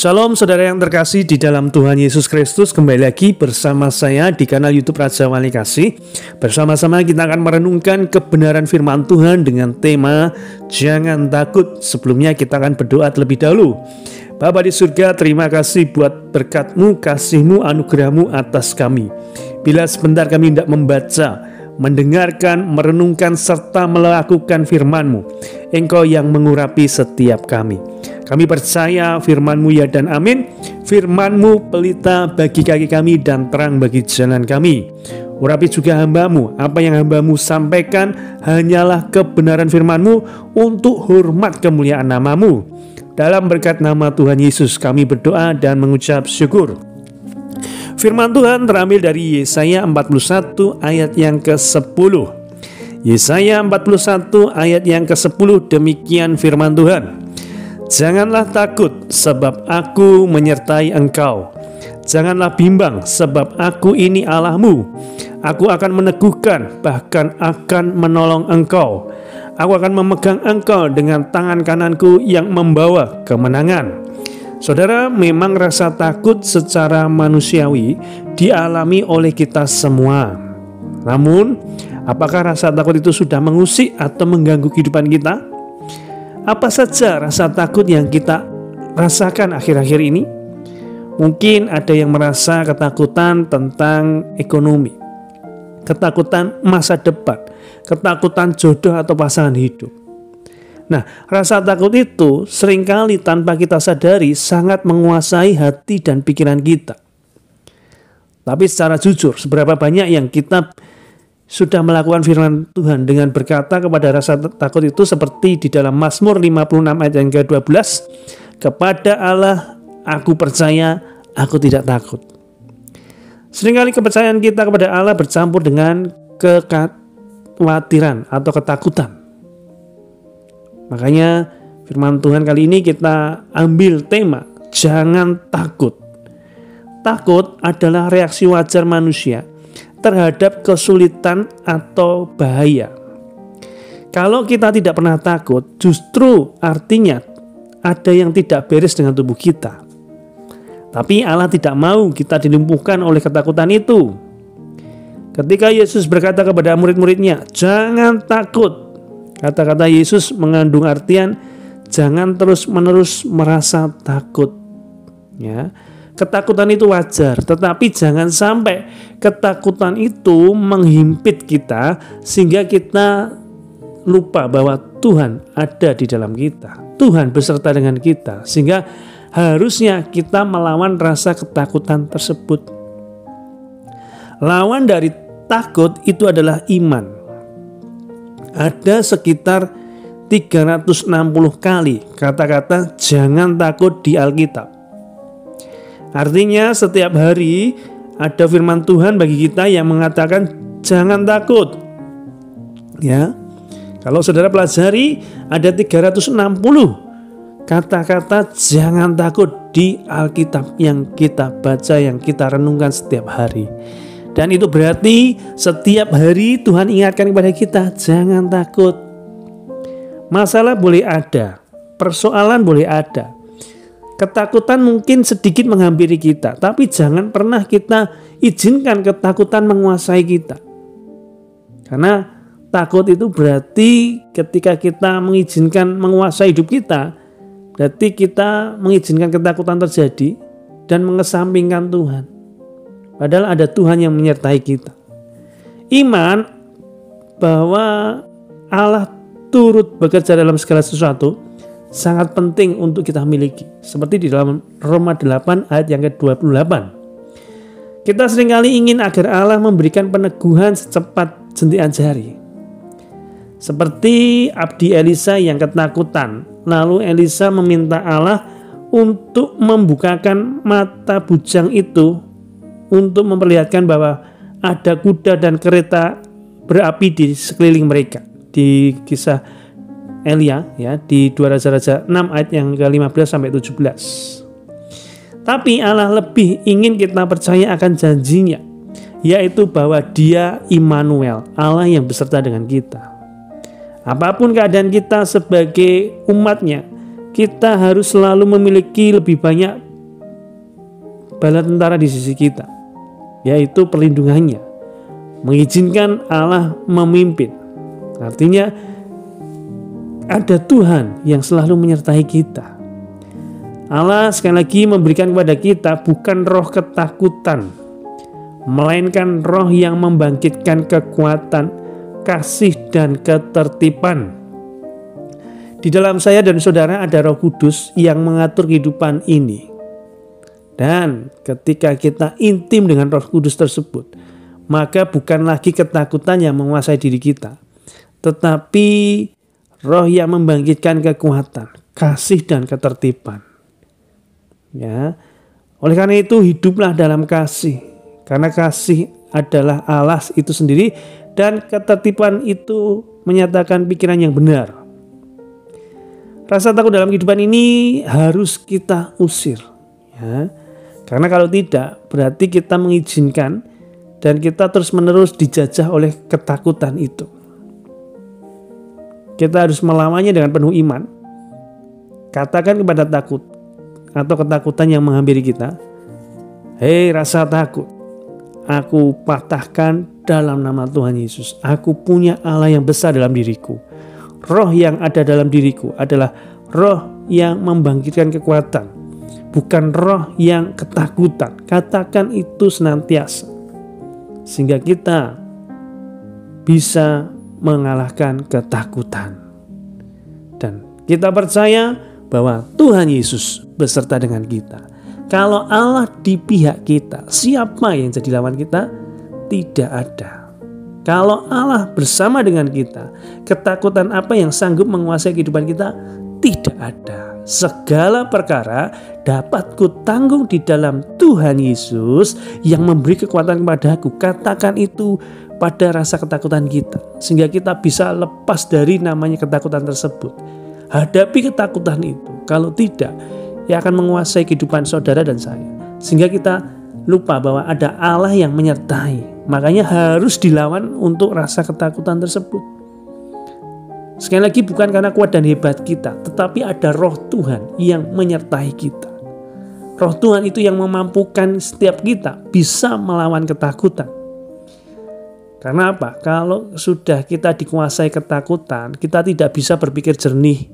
Shalom saudara yang terkasih di dalam Tuhan Yesus Kristus. Kembali lagi bersama saya di kanal YouTube Raja Wali Kasih. Bersama-sama kita akan merenungkan kebenaran firman Tuhan dengan tema Jangan Takut. Sebelumnya kita akan berdoa terlebih dahulu. Bapa di surga, terima kasih buat berkat-Mu, kasih-Mu, anugerah-Mu atas kami. Bila sebentar kami tidak membaca, mendengarkan, merenungkan, serta melakukan firman-Mu, Engkau yang mengurapi setiap kami. Kami percaya firman-Mu ya dan amin. Firman-Mu pelita bagi kaki kami dan terang bagi jalan kami. Urapi juga hamba-Mu. Apa yang hamba-Mu sampaikan hanyalah kebenaran firman-Mu untuk hormat kemuliaan nama-Mu. Dalam berkat nama Tuhan Yesus kami berdoa dan mengucap syukur. Firman Tuhan terambil dari Yesaya 41 ayat yang ke-10. Yesaya 41 ayat yang ke-10, demikian firman Tuhan. Janganlah takut, sebab aku menyertai engkau. Janganlah bimbang, sebab aku ini Allahmu. Aku akan meneguhkan, bahkan akan menolong engkau. Aku akan memegang engkau dengan tangan kananku yang membawa kemenangan. Saudara, memang rasa takut secara manusiawi dialami oleh kita semua. Namun, apakah rasa takut itu sudah mengusik atau mengganggu kehidupan kita? Apa saja rasa takut yang kita rasakan akhir-akhir ini? Mungkin ada yang merasa ketakutan tentang ekonomi, ketakutan masa depan, ketakutan jodoh atau pasangan hidup. Nah, rasa takut itu seringkali tanpa kita sadari sangat menguasai hati dan pikiran kita. Tapi secara jujur, seberapa banyak yang kita sudah melakukan firman Tuhan dengan berkata kepada rasa takut itu seperti di dalam Mazmur 56 ayat yang ke-12, kepada Allah aku percaya, aku tidak takut. Seringkali kepercayaan kita kepada Allah bercampur dengan kekhawatiran atau ketakutan. Makanya firman Tuhan kali ini kita ambil tema jangan takut. Takut adalah reaksi wajar manusia terhadap kesulitan atau bahaya. Kalau kita tidak pernah takut, justru artinya ada yang tidak beres dengan tubuh kita. Tapi Allah tidak mau kita dilumpuhkan oleh ketakutan itu. Ketika Yesus berkata kepada murid-muridnya, jangan takut. Kata-kata Yesus mengandung artian jangan terus-menerus merasa takut. Ya. Ketakutan itu wajar, tetapi jangan sampai ketakutan itu menghimpit kita sehingga kita lupa bahwa Tuhan ada di dalam kita. Tuhan beserta dengan kita, sehingga harusnya kita melawan rasa ketakutan tersebut. Lawan dari takut itu adalah iman. Ada sekitar 360 kali kata-kata jangan takut di Alkitab. Artinya setiap hari ada firman Tuhan bagi kita yang mengatakan jangan takut. Ya. Kalau saudara pelajari ada 360 kata-kata jangan takut di Alkitab yang kita baca, yang kita renungkan setiap hari. Dan itu berarti setiap hari Tuhan ingatkan kepada kita jangan takut. Masalah boleh ada, persoalan boleh ada. Ketakutan mungkin sedikit menghampiri kita, tapi jangan pernah kita izinkan ketakutan menguasai kita. Karena takut itu berarti ketika kita mengizinkan menguasai hidup kita, berarti kita mengizinkan ketakutan terjadi dan mengesampingkan Tuhan. Padahal ada Tuhan yang menyertai kita. Iman bahwa Allah turut bekerja dalam segala sesuatu sangat penting untuk kita miliki. Seperti di dalam Roma 8 ayat yang ke-28. Kita seringkali ingin agar Allah memberikan peneguhan secepat jentikan jari. Seperti abdi Elisa yang ketakutan. Lalu Elisa meminta Allah untuk membukakan mata bujang itu untuk memperlihatkan bahwa ada kuda dan kereta berapi di sekeliling mereka. Di kisah Elia ya di 2 Raja-Raja 6 ayat yang ke-15 sampai 17. Tapi Allah lebih ingin kita percaya akan janjinya, yaitu bahwa Dia Immanuel, Allah yang beserta dengan kita. Apapun keadaan kita sebagai umatnya, kita harus selalu memiliki lebih banyak bala tentara di sisi kita, yaitu perlindungannya, mengizinkan Allah memimpin. Artinya ada Tuhan yang selalu menyertai kita. Allah sekali lagi memberikan kepada kita bukan roh ketakutan, melainkan roh yang membangkitkan kekuatan, kasih, dan ketertiban. Di dalam saya dan saudara ada Roh Kudus yang mengatur kehidupan ini. Dan ketika kita intim dengan Roh Kudus tersebut, maka bukan lagi ketakutan yang menguasai diri kita, tetapi roh yang membangkitkan kekuatan, kasih, dan ketertiban. Ya, oleh karena itu hiduplah dalam kasih, karena kasih adalah Allah itu sendiri, dan ketertiban itu menyatakan pikiran yang benar. Rasa takut dalam kehidupan ini harus kita usir, ya, karena kalau tidak berarti kita mengizinkan dan kita terus-menerus dijajah oleh ketakutan itu. Kita harus melawannya dengan penuh iman. Katakan kepada takut atau ketakutan yang menghampiri kita, hei rasa takut, aku patahkan dalam nama Tuhan Yesus. Aku punya Allah yang besar dalam diriku. Roh yang ada dalam diriku adalah roh yang membangkitkan kekuatan, bukan roh yang ketakutan. Katakan itu senantiasa, sehingga kita bisa mengalahkan ketakutan. Dan kita percaya bahwa Tuhan Yesus beserta dengan kita. Kalau Allah di pihak kita, siapa yang jadi lawan kita? Tidak ada. Kalau Allah bersama dengan kita, ketakutan apa yang sanggup menguasai kehidupan kita? Tidak ada. Segala perkara dapat kutanggung di dalam Tuhan Yesus yang memberi kekuatan kepadaku. Katakan itu pada rasa ketakutan kita, sehingga kita bisa lepas dari namanya ketakutan tersebut. Hadapi ketakutan itu. Kalau tidak, ia akan menguasai kehidupan saudara dan saya, sehingga kita lupa bahwa ada Allah yang menyertai. Makanya harus dilawan untuk rasa ketakutan tersebut. Sekali lagi, bukan karena kuat dan hebat kita, tetapi ada roh Tuhan yang menyertai kita. Roh Tuhan itu yang memampukan setiap kita bisa melawan ketakutan. Karena apa? Kalau sudah kita dikuasai ketakutan, kita tidak bisa berpikir jernih.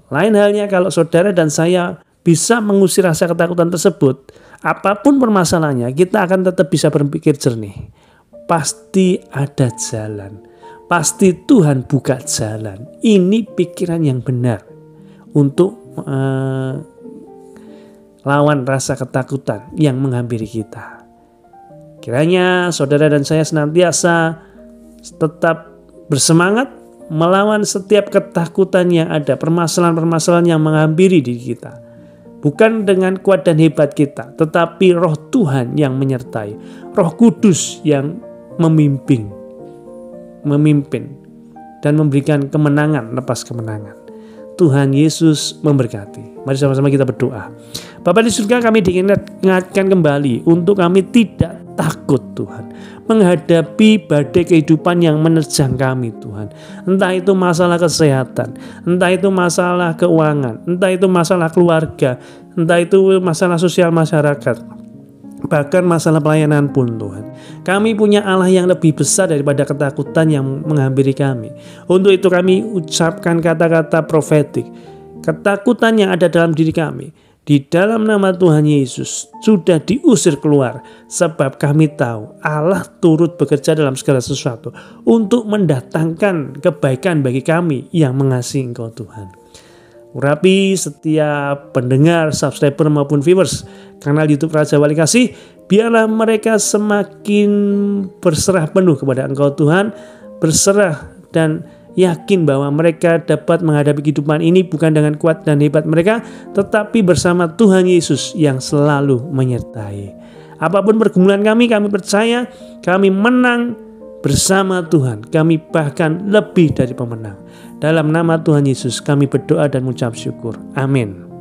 Lain halnya kalau saudara dan saya bisa mengusir rasa ketakutan tersebut, apapun permasalahannya, kita akan tetap bisa berpikir jernih. Pasti ada jalan. Pasti Tuhan buka jalan. Ini pikiran yang benar untuk lawan rasa ketakutan yang menghampiri kita. Kiranya saudara dan saya senantiasa tetap bersemangat melawan setiap ketakutan yang ada, permasalahan-permasalahan yang menghampiri diri kita. Bukan dengan kuat dan hebat kita, tetapi roh Tuhan yang menyertai. Roh Kudus yang memimpin dan memberikan kemenangan lepas kemenangan. Tuhan Yesus memberkati. Mari sama-sama kita berdoa. Bapa di surga, kami diingatkan kembali untuk kami tidak takut Tuhan menghadapi badai kehidupan yang menerjang kami Tuhan. Entah itu masalah kesehatan, entah itu masalah keuangan, entah itu masalah keluarga, entah itu masalah sosial masyarakat, bahkan masalah pelayanan pun Tuhan. Kami punya Allah yang lebih besar daripada ketakutan yang menghampiri kami. Untuk itu kami ucapkan kata-kata profetik. Ketakutan yang ada dalam diri kami, di dalam nama Tuhan Yesus sudah diusir keluar. Sebab kami tahu Allah turut bekerja dalam segala sesuatu untuk mendatangkan kebaikan bagi kami yang mengasihi Engkau Tuhan. Urapi setiap pendengar, subscriber maupun viewers kanal YouTube Raja Wali Kasih, biarlah mereka semakin berserah penuh kepada Engkau Tuhan, berserah dan yakin bahwa mereka dapat menghadapi kehidupan ini bukan dengan kuat dan hebat mereka, tetapi bersama Tuhan Yesus yang selalu menyertai. Apapun pergumulan kami percaya kami menang bersama Tuhan. Kami bahkan lebih dari pemenang. Dalam nama Tuhan Yesus kami berdoa dan mengucap syukur. Amin.